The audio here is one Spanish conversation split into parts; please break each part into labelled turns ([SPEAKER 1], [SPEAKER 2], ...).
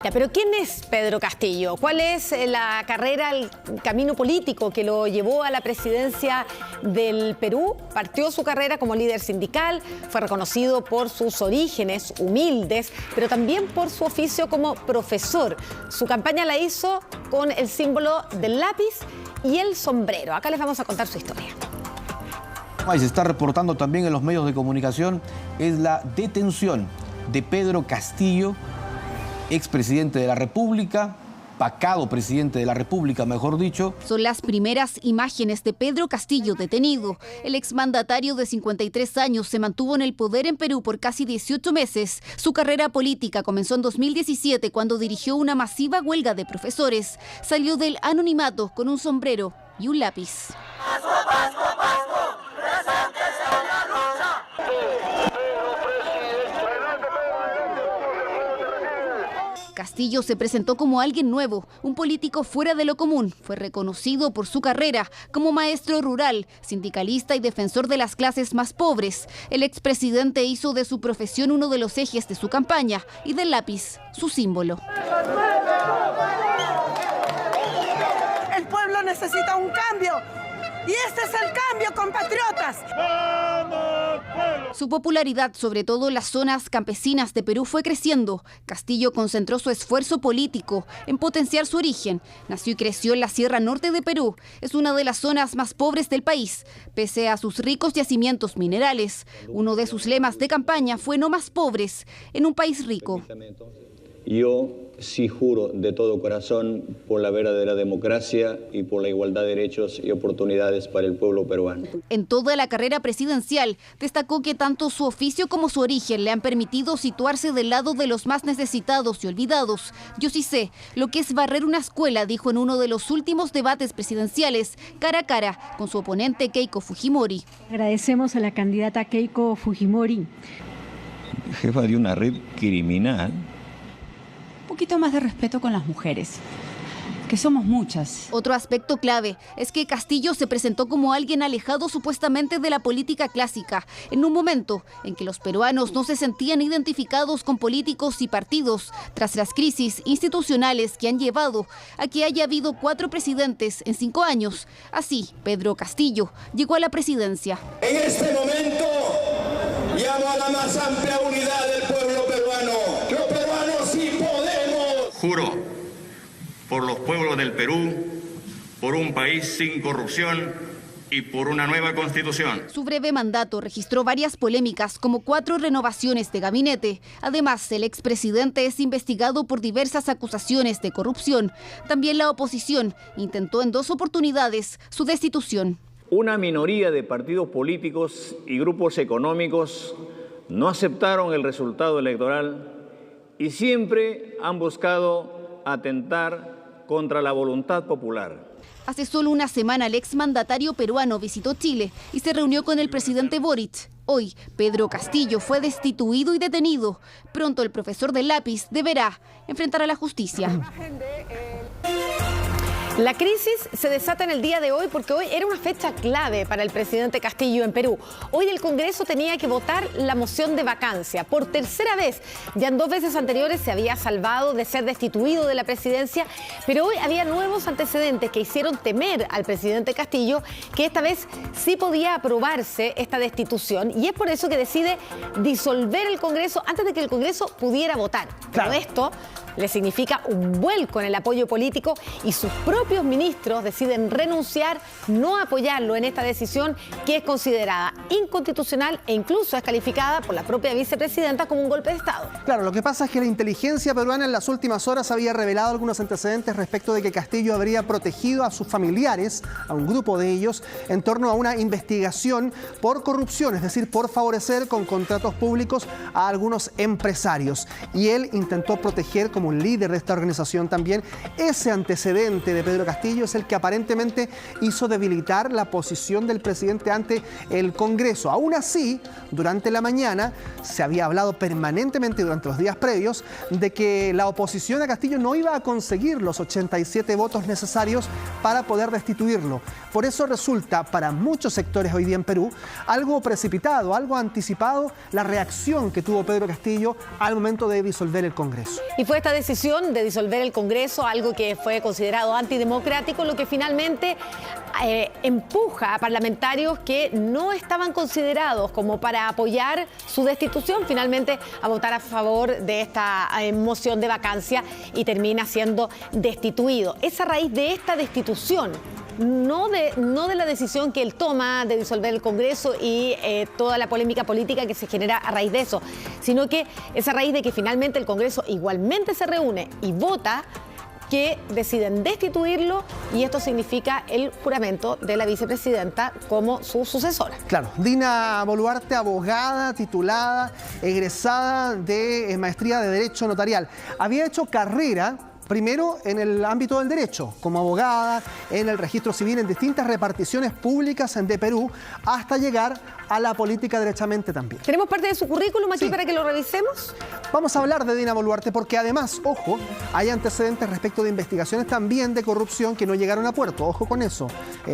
[SPEAKER 1] Pero ¿quién es Pedro Castillo? ¿Cuál es la carrera, el camino político que lo llevó a la presidencia del Perú? Partió su carrera como líder sindical, fue reconocido por sus orígenes humildes, pero también por su oficio como profesor. Su campaña la hizo con el símbolo del lápiz y el sombrero. Acá les vamos a contar su historia.
[SPEAKER 2] Y se está reportando también en los medios de comunicación es la detención de Pedro Castillo, expresidente de la República, pacado presidente de la República, mejor dicho.
[SPEAKER 3] Son las primeras imágenes de Pedro Castillo detenido. El exmandatario de 53 años se mantuvo en el poder en Perú por casi 18 meses. Su carrera política comenzó en 2017 cuando dirigió una masiva huelga de profesores. Salió del anonimato con un sombrero y un lápiz. Castillo se presentó como alguien nuevo, un político fuera de lo común. Fue reconocido por su carrera como maestro rural, sindicalista y defensor de las clases más pobres. El expresidente hizo de su profesión uno de los ejes de su campaña y del lápiz su símbolo.
[SPEAKER 4] El pueblo necesita un cambio. Y este es el cambio, compatriotas.
[SPEAKER 3] Su popularidad, sobre todo en las zonas campesinas de Perú, fue creciendo. Castillo concentró su esfuerzo político en potenciar su origen. Nació y creció en la Sierra Norte de Perú. Es una de las zonas más pobres del país, pese a sus ricos yacimientos minerales. Uno de sus lemas de campaña fue "no más pobres en un país rico".
[SPEAKER 5] Yo sí juro de todo corazón por la verdadera democracia y por la igualdad de derechos y oportunidades para el pueblo peruano.
[SPEAKER 3] En toda la carrera presidencial, destacó que tanto su oficio como su origen le han permitido situarse del lado de los más necesitados y olvidados. Yo sí sé lo que es barrer una escuela, dijo en uno de los últimos debates presidenciales, cara a cara con su oponente Keiko Fujimori.
[SPEAKER 6] Agradecemos a la candidata Keiko Fujimori.
[SPEAKER 7] Jefa de una red criminal.
[SPEAKER 8] Un poquito más de respeto con las mujeres, que somos muchas.
[SPEAKER 3] Otro aspecto clave es que Castillo se presentó como alguien alejado supuestamente de la política clásica, en un momento en que los peruanos no se sentían identificados con políticos y partidos, tras las crisis institucionales que han llevado a que haya habido 4 presidentes en 5 años. Así, Pedro Castillo llegó a la presidencia.
[SPEAKER 9] En este momento llamo a la más amplia unidad del pueblo peruano. Los peruanos sí podemos.
[SPEAKER 10] Juro por los pueblos del Perú, por un país sin corrupción y por una nueva constitución.
[SPEAKER 3] Su breve mandato registró varias polémicas, como 4 renovaciones de gabinete. Además, el expresidente es investigado por diversas acusaciones de corrupción. También la oposición intentó en 2 oportunidades su destitución.
[SPEAKER 5] Una minoría de partidos políticos y grupos económicos no aceptaron el resultado electoral y siempre han buscado atentar contra la voluntad popular.
[SPEAKER 3] Hace solo una semana el exmandatario peruano visitó Chile y se reunió con el presidente Boric. Hoy, Pedro Castillo fue destituido y detenido. Pronto el profesor del lápiz deberá enfrentar a la justicia.
[SPEAKER 1] La crisis se desata en el día de hoy porque hoy era una fecha clave para el presidente Castillo en Perú. Hoy el Congreso tenía que votar la moción de vacancia. Por tercera vez, ya en 2 veces anteriores se había salvado de ser destituido de la presidencia, pero hoy había nuevos antecedentes que hicieron temer al presidente Castillo que esta vez sí podía aprobarse esta destitución, y es por eso que decide disolver el Congreso antes de que el Congreso pudiera votar. Claro. Pero esto le significa un vuelco en el apoyo político y sus propios ministros deciden renunciar, no apoyarlo en esta decisión que es considerada inconstitucional e incluso es calificada por la propia vicepresidenta como un golpe de Estado.
[SPEAKER 11] Claro, lo que pasa es que la inteligencia peruana en las últimas horas había revelado algunos antecedentes respecto de que Castillo habría protegido a sus familiares, a un grupo de ellos, en torno a una investigación por corrupción, es decir, por favorecer con contratos públicos a algunos empresarios. Y él intentó proteger como un líder de esta organización también ese antecedente de Pedro Pedro Castillo es el que aparentemente hizo debilitar la posición del presidente ante el Congreso. Aún así, durante la mañana se había hablado permanentemente durante los días previos de que la oposición a Castillo no iba a conseguir los 87 votos necesarios para poder destituirlo. Por eso resulta para muchos sectores hoy día en Perú algo precipitado, algo anticipado la reacción que tuvo Pedro Castillo al momento de disolver el Congreso.
[SPEAKER 1] Y fue esta decisión de disolver el Congreso, algo que fue considerado antidemocrático, lo que finalmente empuja a parlamentarios que no estaban considerados como para apoyar su destitución, finalmente a votar a favor de esta moción de vacancia y termina siendo destituido. Es a raíz de esta destitución, no de la decisión que él toma de disolver el Congreso y toda la polémica política que se genera a raíz de eso, sino que es a raíz de que finalmente el Congreso igualmente se reúne y vota que deciden destituirlo, y esto significa el juramento de la vicepresidenta como su sucesora.
[SPEAKER 11] Claro, Dina Boluarte, abogada, titulada, egresada de maestría de Derecho Notarial. Había hecho carrera primero en el ámbito del derecho, como abogada, en el registro civil, en distintas reparticiones públicas de Perú, hasta llegar a la política derechamente también.
[SPEAKER 1] ¿Tenemos parte de su currículum aquí para que lo revisemos?
[SPEAKER 11] Vamos a hablar de Dina Boluarte porque además, ojo, hay antecedentes respecto de investigaciones también de corrupción que no llegaron a puerto. Ojo con eso.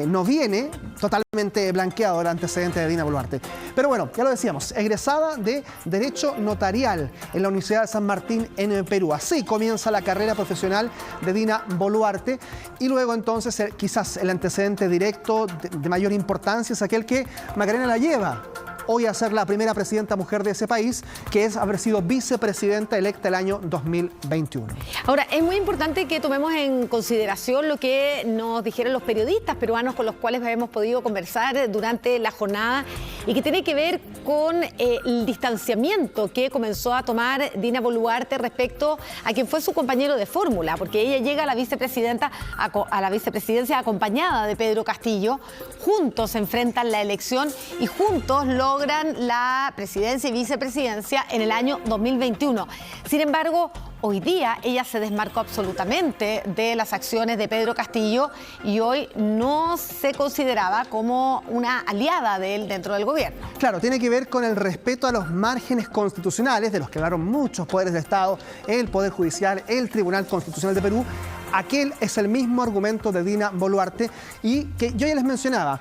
[SPEAKER 11] No viene totalmente blanqueado el antecedente de Dina Boluarte. Pero bueno, ya lo decíamos, egresada de Derecho Notarial en la Universidad de San Martín en Perú. Así comienza la carrera profesional de Dina Boluarte, y luego entonces quizás el antecedente directo de mayor importancia es aquel que Macarena la lleva hoy a ser la primera presidenta mujer de ese país, que es haber sido vicepresidenta electa el año 2021.
[SPEAKER 1] Ahora, es muy importante que tomemos en consideración lo que nos dijeron los periodistas peruanos con los cuales hemos podido conversar durante la jornada y que tiene que ver con el distanciamiento que comenzó a tomar Dina Boluarte respecto a quien fue su compañero de fórmula, porque ella llega a la vicepresidencia acompañada de Pedro Castillo. Juntos se enfrentan la elección y juntos logran la presidencia y vicepresidencia en el año 2021. Sin embargo, hoy día ella se desmarcó absolutamente de las acciones de Pedro Castillo y hoy no se consideraba como una aliada de él dentro del gobierno.
[SPEAKER 11] Claro, tiene que ver con el respeto a los márgenes constitucionales, de los que hablaron muchos poderes del Estado, el Poder Judicial, el Tribunal Constitucional de Perú. Aquel es el mismo argumento de Dina Boluarte y que yo ya les mencionaba.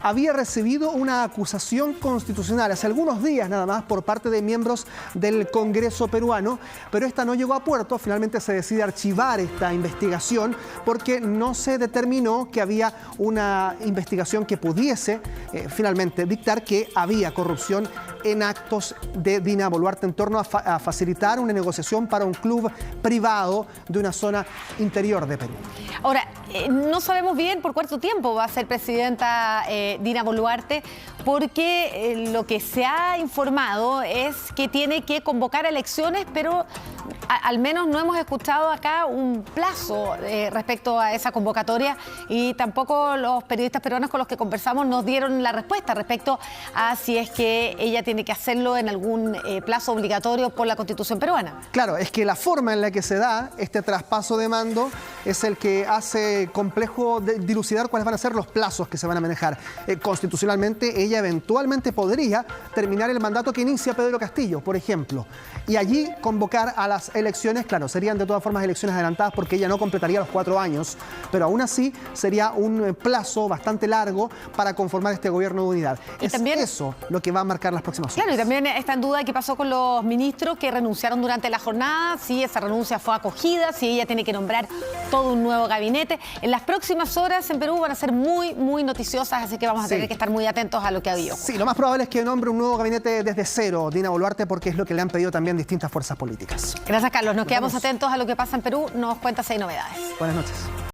[SPEAKER 11] Había recibido una acusación constitucional hace algunos días nada más por parte de miembros del Congreso peruano, pero esta no llegó a puerto. Finalmente se decide archivar esta investigación porque no se determinó que había una investigación que pudiese finalmente dictar que había corrupción en actos de Dina Boluarte en torno a facilitar una negociación para un club privado de una zona interior de Perú.
[SPEAKER 1] Ahora, no sabemos bien por cuánto tiempo va a ser presidenta Dina Boluarte, porque lo que se ha informado es que tiene que convocar elecciones, pero al menos no hemos escuchado acá un plazo respecto a esa convocatoria, y tampoco los periodistas peruanos con los que conversamos nos dieron la respuesta respecto a si es que ella tiene que hacerlo en algún plazo obligatorio por la Constitución peruana.
[SPEAKER 11] Claro, es que la forma en la que se da este traspaso de mando es el que hace complejo dilucidar cuáles van a ser los plazos que se van a manejar. Constitucionalmente, ella eventualmente podría terminar el mandato que inicia Pedro Castillo, por ejemplo, y allí convocar a las elecciones. Claro, serían de todas formas elecciones adelantadas porque ella no completaría los 4 años, pero aún así sería un plazo bastante largo para conformar este gobierno de unidad.
[SPEAKER 1] Y
[SPEAKER 11] es
[SPEAKER 1] también,
[SPEAKER 11] eso lo que va a marcar las próximas horas.
[SPEAKER 1] Claro, y también está en duda qué pasó con los ministros que renunciaron durante la jornada, si esa renuncia fue acogida, si ella tiene que nombrar todo un nuevo gabinete. En las próximas horas en Perú van a ser muy, muy noticiosas, así que vamos a tener que estar muy atentos a lo que ha habido.
[SPEAKER 11] Sí, lo más probable es que nombre un nuevo gabinete desde cero, Dina Boluarte, porque es lo que le han pedido también distintas fuerzas políticas.
[SPEAKER 1] Gracias, Carlos. Nos quedamos atentos a lo que pasa en Perú. Nos cuentas si hay novedades.
[SPEAKER 11] Buenas noches.